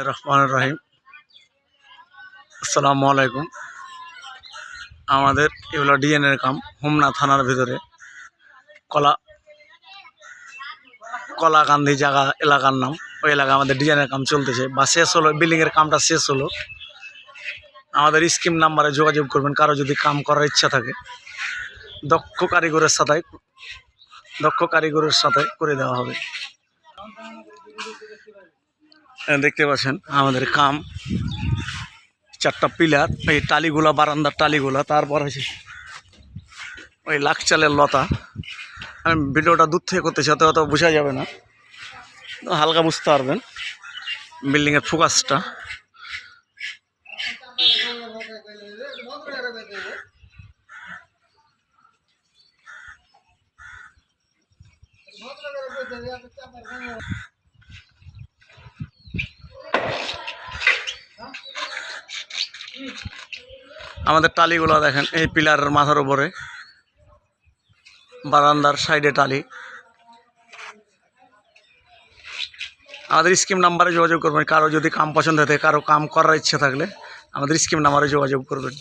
রহমান রহিম। আসসালামু আলাইকুম। আমাদের এগুলো ডিএনএর কাম হোমনা থানার ভিতরে কলাকান্দি জায়গা এলাকার নাম। ওই এলাকা আমাদের ডিএনএর কাম চলতেছে বা শেষ হলো, বিল্ডিংয়ের কামটা শেষ হলো। আমাদের স্কিম নাম্বারে যোগাযোগ করবেন কারো যদি কাম করার ইচ্ছা থাকে। দক্ষ কারিগরের সাথে করে দেওয়া হবে। দেখতে পাচ্ছেন আমাদের কাম, 4টা পিলার, এই টালিগুলা, বারান্দার টালিগুলা, তারপর হচ্ছে ওই লাকচালের লতা। আমি ভিডিওটা দূর থেকে করতেছি, অত বোঝা যাবে না, হালকা বুঝতে পারবেন বিল্ডিংয়ের ফোকাসটা। আমাদের টালিগুলো দেখেন, এই পিলারের মাথার উপরে, বারান্দার সাইডে টালি। আমাদের স্কিম নাম্বারে যোগাযোগ করবেন কারো যদি কাম পছন্দ হতে, কারো কাম করার ইচ্ছা থাকলে আমাদের স্কিম নাম্বারে যোগাযোগ করবেন।